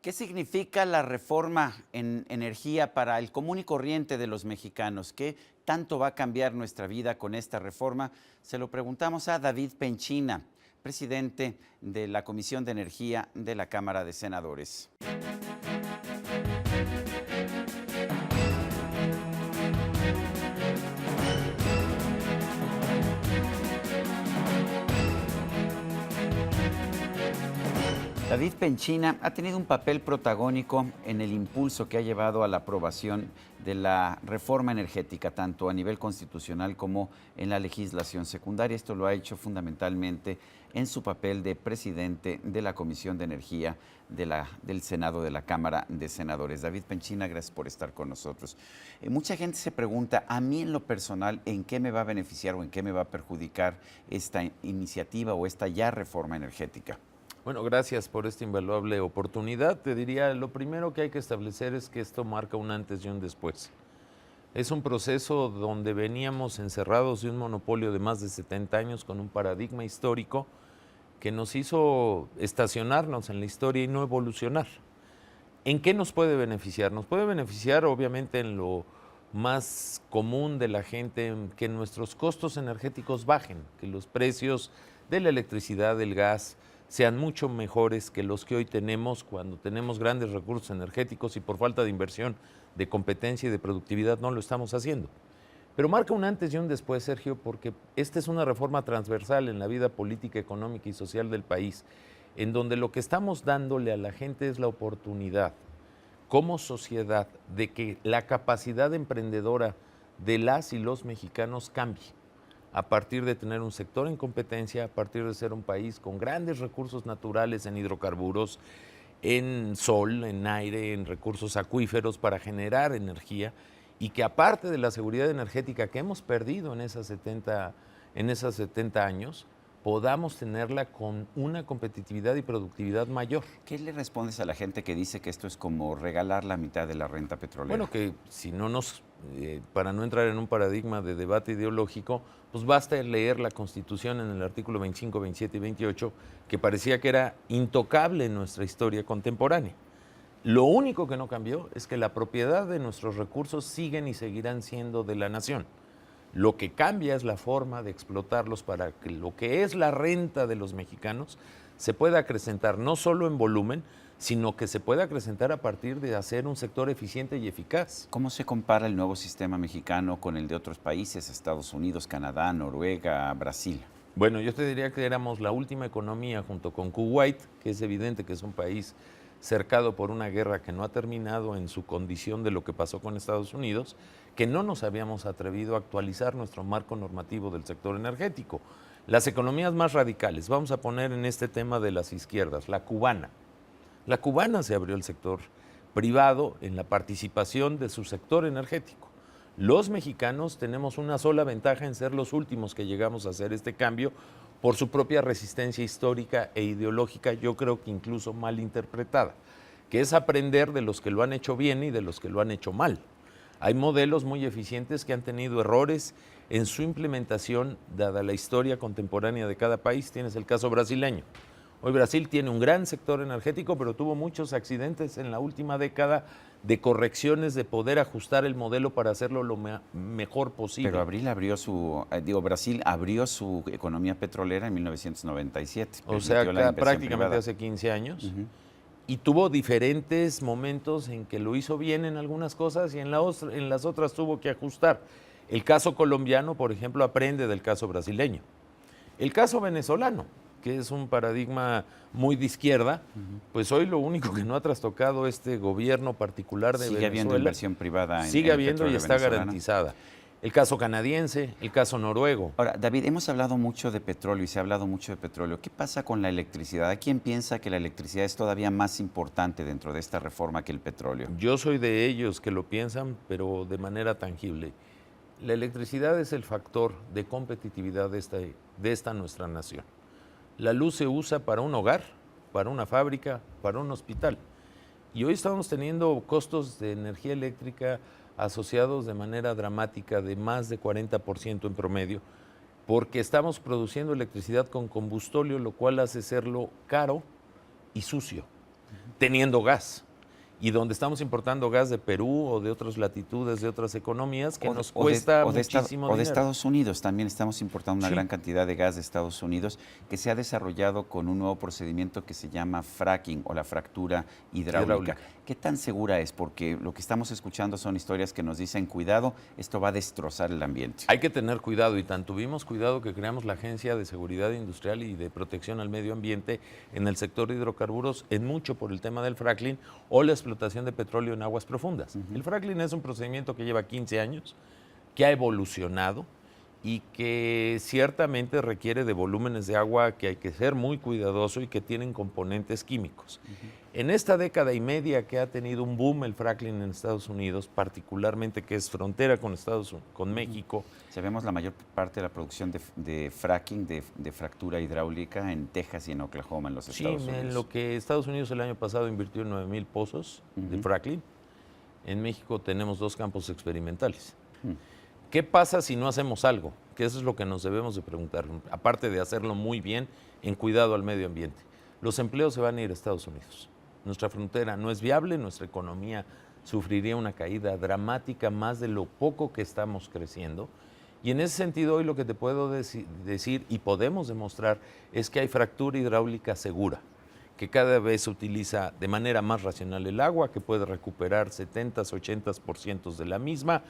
¿Qué significa la reforma en energía para el común y corriente de los mexicanos? ¿Qué tanto va a cambiar nuestra vida con esta reforma? Se lo preguntamos a David Penchina, presidente de la Comisión de Energía de la Cámara de Senadores. David Penchina ha tenido un papel protagónico en el impulso que ha llevado a la aprobación de la reforma energética, tanto a nivel constitucional como en la legislación secundaria. Esto lo ha hecho fundamentalmente en su papel de presidente de la Comisión de Energía del Senado de la Cámara de Senadores. David Penchina, gracias por estar con nosotros. Mucha gente se pregunta, a mí en lo personal, ¿en qué me va a beneficiar o en qué me va a perjudicar esta iniciativa o esta ya reforma energética? Bueno, gracias por esta invaluable oportunidad. Te diría, lo primero que hay que establecer es que esto marca un antes y un después. Es un proceso donde veníamos encerrados de un monopolio de más de 70 años con un paradigma histórico que nos hizo estacionarnos en la historia y no evolucionar. ¿En qué nos puede beneficiar? Nos puede beneficiar obviamente en lo más común de la gente, que nuestros costos energéticos bajen, que los precios de la electricidad, del gas, sean mucho mejores que los que hoy tenemos cuando tenemos grandes recursos energéticos y por falta de inversión, de competencia y de productividad no lo estamos haciendo. Pero marca un antes y un después, Sergio, porque esta es una reforma transversal en la vida política, económica y social del país, en donde lo que estamos dándole a la gente es la oportunidad, como sociedad, de que la capacidad emprendedora de las y los mexicanos cambie, a partir de tener un sector en competencia, a partir de ser un país con grandes recursos naturales en hidrocarburos, en sol, en aire, en recursos acuíferos para generar energía, y que aparte de la seguridad energética que hemos perdido en esas 70 años, podamos tenerla con una competitividad y productividad mayor. ¿Qué le respondes a la gente que dice que esto es como regalar la mitad de la renta petrolera? Bueno, que si no para no entrar en un paradigma de debate ideológico, pues basta leer la Constitución en el artículo 25, 27 y 28, que parecía que era intocable en nuestra historia contemporánea. Lo único que no cambió es que la propiedad de nuestros recursos siguen y seguirán siendo de la nación. Lo que cambia es la forma de explotarlos para que lo que es la renta de los mexicanos se pueda acrecentar no solo en volumen, sino que se pueda acrecentar a partir de hacer un sector eficiente y eficaz. ¿Cómo se compara el nuevo sistema mexicano con el de otros países, Estados Unidos, Canadá, Noruega, Brasil? Bueno, yo te diría que éramos la última economía junto con Kuwait, que es evidente que es un país cercado por una guerra que no ha terminado en su condición de lo que pasó con Estados Unidos, que no nos habíamos atrevido a actualizar nuestro marco normativo del sector energético. Las economías más radicales, vamos a poner en este tema de las izquierdas, la cubana. La cubana se abrió el sector privado en la participación de su sector energético. Los mexicanos tenemos una sola ventaja en ser los últimos que llegamos a hacer este cambio por su propia resistencia histórica e ideológica, yo creo que incluso mal interpretada, que es aprender de los que lo han hecho bien y de los que lo han hecho mal. Hay modelos muy eficientes que han tenido errores en su implementación, dada la historia contemporánea de cada país. Tienes el caso brasileño. Hoy Brasil tiene un gran sector energético, pero tuvo muchos accidentes en la última década de correcciones, de poder ajustar el modelo para hacerlo lo mejor posible. Pero Brasil abrió su economía petrolera en 1997. O sea, prácticamente privada. Hace 15 años. Y tuvo diferentes momentos en que lo hizo bien en algunas cosas y en las otras tuvo que ajustar. El caso colombiano, por ejemplo, aprende del caso brasileño. El caso venezolano, que es un paradigma muy de izquierda, pues hoy lo único que no ha trastocado este gobierno particular de Venezuela. Sigue habiendo inversión privada sigue habiendo y está garantizada. El caso canadiense, el caso noruego. Ahora, David, hemos hablado mucho de petróleo y se ha hablado mucho de petróleo. ¿Qué pasa con la electricidad? ¿Hay quien piensa que la electricidad es todavía más importante dentro de esta reforma que el petróleo? Yo soy de ellos que lo piensan, pero de manera tangible. La electricidad es el factor de competitividad de esta nuestra nación. La luz se usa para un hogar, para una fábrica, para un hospital. Y hoy estamos teniendo costos de energía eléctrica asociados de manera dramática de más de 40% en promedio, porque estamos produciendo electricidad con combustóleo, lo cual hace serlo caro y sucio. teniendo gas. Y donde estamos importando gas de Perú o de otras latitudes, de otras economías, que nos cuesta muchísimo dinero. O de Estados Unidos, también estamos importando una Sí. gran cantidad de gas de Estados Unidos, que se ha desarrollado con un nuevo procedimiento que se llama fracking o la fractura hidráulica. ¿Qué tan segura es? Porque lo que estamos escuchando son historias que nos dicen, cuidado, esto va a destrozar el ambiente. Hay que tener cuidado, y tan tuvimos cuidado que creamos la Agencia de Seguridad Industrial y de Protección al Medio Ambiente en el sector de hidrocarburos, en mucho por el tema del fracking o la explotación de petróleo en aguas profundas. El fracking es un procedimiento que lleva 15 años, que ha evolucionado y que ciertamente requiere de volúmenes de agua que hay que ser muy cuidadoso y que tienen componentes químicos. En esta década y media que ha tenido un boom el fracking en Estados Unidos, particularmente que es frontera con México. Sabemos la mayor parte de la producción de fracking, de fractura hidráulica en Texas y en Oklahoma, en los Estados Unidos. En lo que Estados Unidos el año pasado invirtió en 9,000 pozos de fracking. En México tenemos 2 campos experimentales. ¿Qué pasa si no hacemos algo? Que eso es lo que nos debemos de preguntar, aparte de hacerlo muy bien en cuidado al medio ambiente. Los empleos se van a ir a Estados Unidos. Nuestra frontera no es viable, nuestra economía sufriría una caída dramática más de lo poco que estamos creciendo. Y en ese sentido, hoy lo que te puedo decir y podemos demostrar es que hay fractura hidráulica segura, que cada vez se utiliza de manera más racional el agua, que puede recuperar 70-80% de la misma,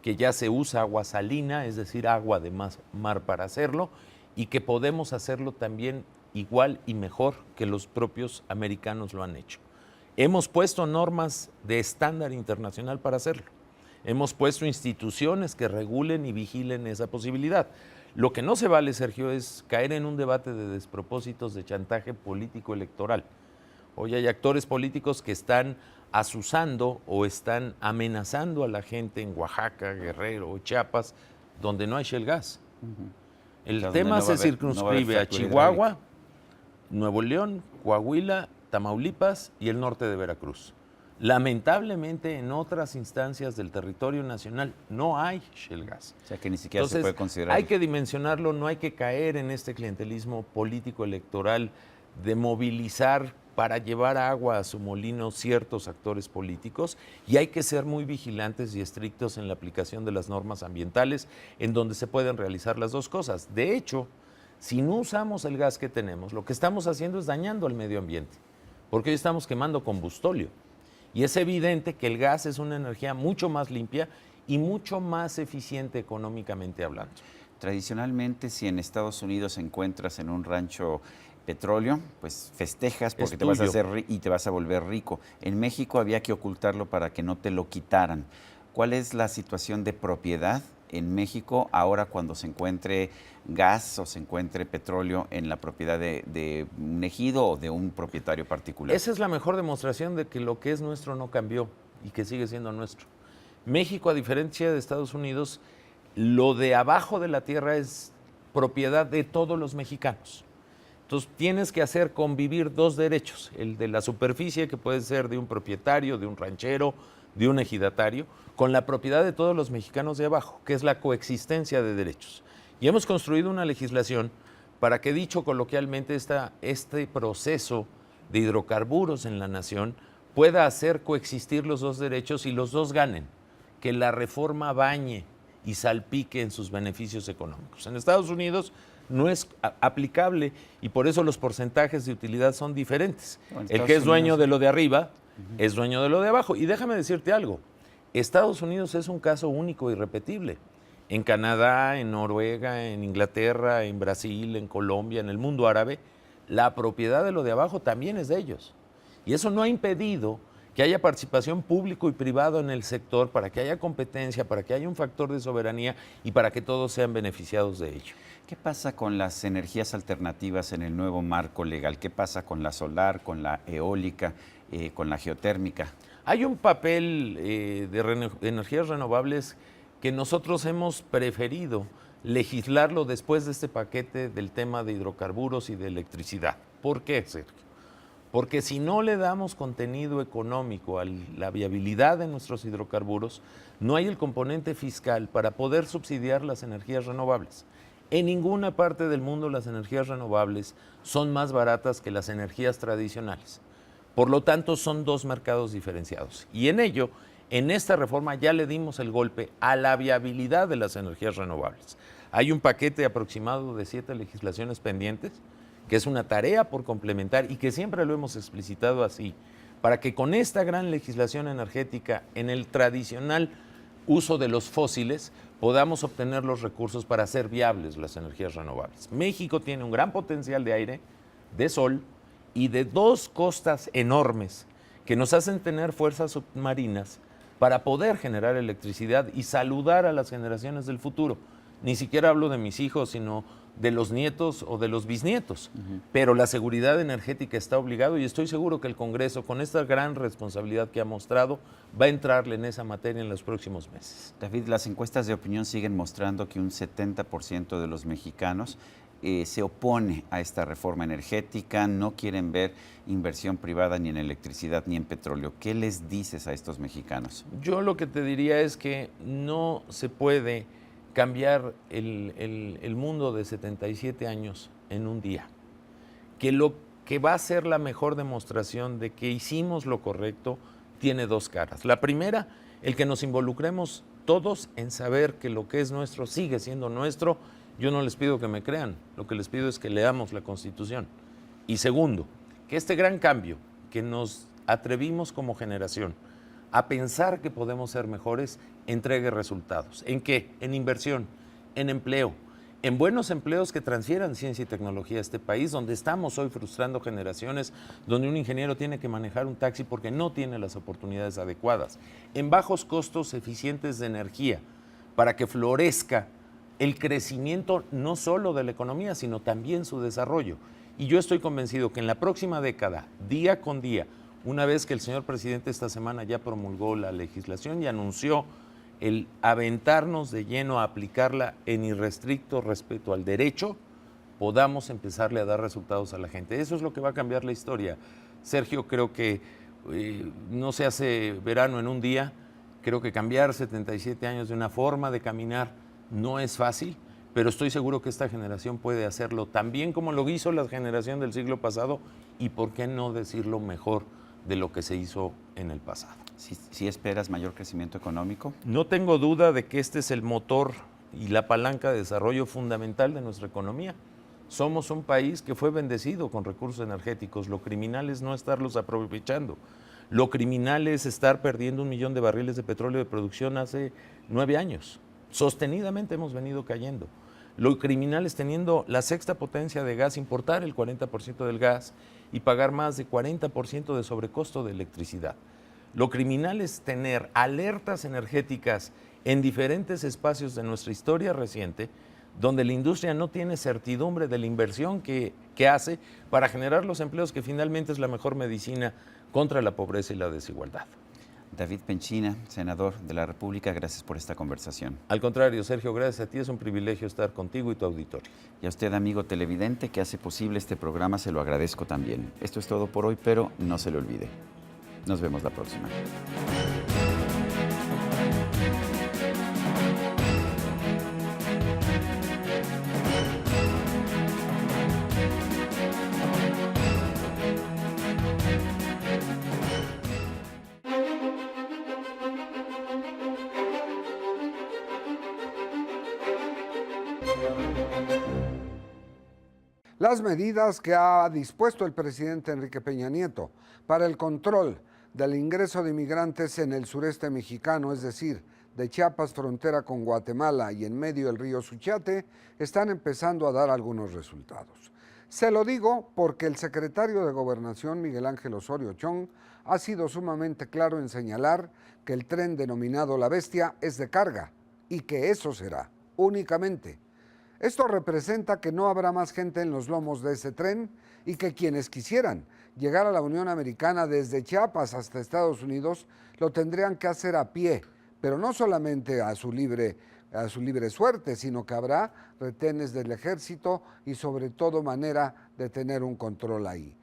que ya se usa agua salina, es decir, agua de mar para hacerlo, y que podemos hacerlo también igual y mejor que los propios americanos lo han hecho. Hemos puesto normas de estándar internacional para hacerlo. Hemos puesto instituciones que regulen y vigilen esa posibilidad. Lo que no se vale, Sergio, es caer en un debate de despropósitos de chantaje político electoral. Hoy hay actores políticos que están azuzando o están amenazando a la gente en Oaxaca, Guerrero o Chiapas, donde no hay shale gas. El tema se circunscribe a Chihuahua, Nuevo León, Coahuila, Tamaulipas y el norte de Veracruz. Lamentablemente, en otras instancias del territorio nacional no hay shale gas. O sea, que ni siquiera se puede considerar. Hay que dimensionarlo, no hay que caer en este clientelismo político electoral de movilizar para llevar agua a su molino ciertos actores políticos, y hay que ser muy vigilantes y estrictos en la aplicación de las normas ambientales, en donde se pueden realizar las dos cosas. De hecho, si no usamos el gas que tenemos, lo que estamos haciendo es dañando al medio ambiente, porque hoy estamos quemando combustóleo. Y es evidente que el gas es una energía mucho más limpia y mucho más eficiente económicamente hablando. Tradicionalmente, si en Estados Unidos encuentras en un rancho petróleo, pues festejas porque te vas a hacer y te vas a volver rico. En México había que ocultarlo para que no te lo quitaran. ¿Cuál es la situación de propiedad en México ahora cuando se encuentre gas o se encuentre petróleo en la propiedad de un ejido o de un propietario particular? Esa es la mejor demostración de que lo que es nuestro no cambió y que sigue siendo nuestro. México, a diferencia de Estados Unidos, lo de abajo de la tierra es propiedad de todos los mexicanos. Entonces tienes que hacer convivir 2 derechos, el de la superficie, que puede ser de un propietario, de un ranchero, de un ejidatario, con la propiedad de todos los mexicanos de abajo, que es la coexistencia de derechos. Y hemos construido una legislación para que, dicho coloquialmente, este proceso de hidrocarburos en la nación pueda hacer coexistir los 2 derechos y los 2 ganen, que la reforma bañe y salpique en sus beneficios económicos. En Estados Unidos no es aplicable y por eso los porcentajes de utilidad son diferentes. El que es dueño de lo de arriba es dueño de lo de abajo. Y déjame decirte algo, Estados Unidos es un caso único y irrepetible. En Canadá, en Noruega, en Inglaterra, en Brasil, en Colombia, en el mundo árabe, la propiedad de lo de abajo también es de ellos. Y eso no ha impedido que haya participación público y privado en el sector para que haya competencia, para que haya un factor de soberanía y para que todos sean beneficiados de ello. ¿Qué pasa con las energías alternativas en el nuevo marco legal? ¿Qué pasa con la solar, con la eólica, con la geotérmica? Hay un papel de energías renovables que nosotros hemos preferido legislarlo después de este paquete del tema de hidrocarburos y de electricidad. ¿Por qué, Sergio? Porque si no le damos contenido económico a la viabilidad de nuestros hidrocarburos, no hay el componente fiscal para poder subsidiar las energías renovables. En ninguna parte del mundo las energías renovables son más baratas que las energías tradicionales. Por lo tanto, son dos mercados diferenciados. Y en ello, en esta reforma ya le dimos el golpe a la viabilidad de las energías renovables. Hay un paquete aproximado de 7 legislaciones pendientes, que es una tarea por complementar y que siempre lo hemos explicitado así, para que con esta gran legislación energética en el tradicional uso de los fósiles podamos obtener los recursos para hacer viables las energías renovables. México tiene un gran potencial de aire, de sol y de 2 costas enormes que nos hacen tener fuerzas submarinas para poder generar electricidad y saludar a las generaciones del futuro. Ni siquiera hablo de mis hijos, sino de los nietos o de los bisnietos. Pero la seguridad energética está obligado y estoy seguro que el Congreso, con esta gran responsabilidad que ha mostrado, va a entrarle en esa materia en los próximos meses. David, las encuestas de opinión siguen mostrando que un 70% de los mexicanos se opone a esta reforma energética, no quieren ver inversión privada ni en electricidad ni en petróleo. ¿Qué les dices a estos mexicanos? Yo lo que te diría es que no se puede cambiar el mundo de 77 años en un día. Que lo que va a ser la mejor demostración de que hicimos lo correcto tiene 2 caras. La primera, el que nos involucremos todos en saber que lo que es nuestro sigue siendo nuestro. Yo no les pido que me crean, lo que les pido es que leamos la Constitución. Y segundo, que este gran cambio que nos atrevimos como generación a pensar que podemos ser mejores, entregue resultados. ¿En qué? En inversión, en empleo, en buenos empleos que transfieran ciencia y tecnología a este país, donde estamos hoy frustrando generaciones, donde un ingeniero tiene que manejar un taxi porque no tiene las oportunidades adecuadas, en bajos costos eficientes de energía, para que florezca el crecimiento no solo de la economía, sino también su desarrollo. Y yo estoy convencido que en la próxima década, día con día, una vez que el señor presidente esta semana ya promulgó la legislación y anunció el aventarnos de lleno a aplicarla en irrestricto respeto al derecho, podamos empezarle a dar resultados a la gente. Eso es lo que va a cambiar la historia. Sergio, creo que no se hace verano en un día. Creo que cambiar 77 años de una forma de caminar no es fácil, pero estoy seguro que esta generación puede hacerlo tan bien como lo hizo la generación del siglo pasado y, ¿por qué no decirlo mejor de lo que se hizo en el pasado? ¿Sí esperas mayor crecimiento económico? No tengo duda de que este es el motor y la palanca de desarrollo fundamental de nuestra economía. Somos un país que fue bendecido con recursos energéticos. Lo criminal es no estarlos aprovechando. Lo criminal es estar perdiendo 1 millón de barriles de petróleo de producción hace 9 años. Sostenidamente hemos venido cayendo. Lo criminal es, teniendo la 6ª potencia de gas, importar el 40% del gas y pagar más de 40% de sobrecosto de electricidad. Lo criminal es tener alertas energéticas en diferentes espacios de nuestra historia reciente, donde la industria no tiene certidumbre de la inversión que hace para generar los empleos, que finalmente es la mejor medicina contra la pobreza y la desigualdad. David Penchina, senador de la República, gracias por esta conversación. Al contrario, Sergio, gracias a ti, es un privilegio estar contigo y tu auditorio. Y a usted, amigo televidente, que hace posible este programa, se lo agradezco también. Esto es todo por hoy, pero no se le olvide. Nos vemos la próxima. Las medidas que ha dispuesto el presidente Enrique Peña Nieto para el control del ingreso de inmigrantes en el sureste mexicano, es decir, de Chiapas, frontera con Guatemala y en medio del río Suchiate, están empezando a dar algunos resultados. Se lo digo porque el secretario de Gobernación, Miguel Ángel Osorio Chong, ha sido sumamente claro en señalar que el tren denominado La Bestia es de carga y que eso será únicamente. Esto representa que no habrá más gente en los lomos de ese tren y que quienes quisieran llegar a la Unión Americana desde Chiapas hasta Estados Unidos lo tendrían que hacer a pie, pero no solamente a su libre suerte, sino que habrá retenes del ejército y sobre todo manera de tener un control ahí.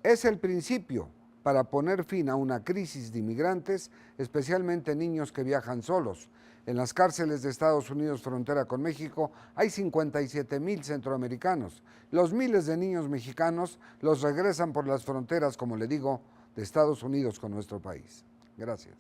Es el principio para poner fin a una crisis de inmigrantes, especialmente niños que viajan solos. En las cárceles de Estados Unidos, frontera con México, hay 57,000 centroamericanos. Los miles de niños mexicanos los regresan por las fronteras, como le digo, de Estados Unidos con nuestro país. Gracias.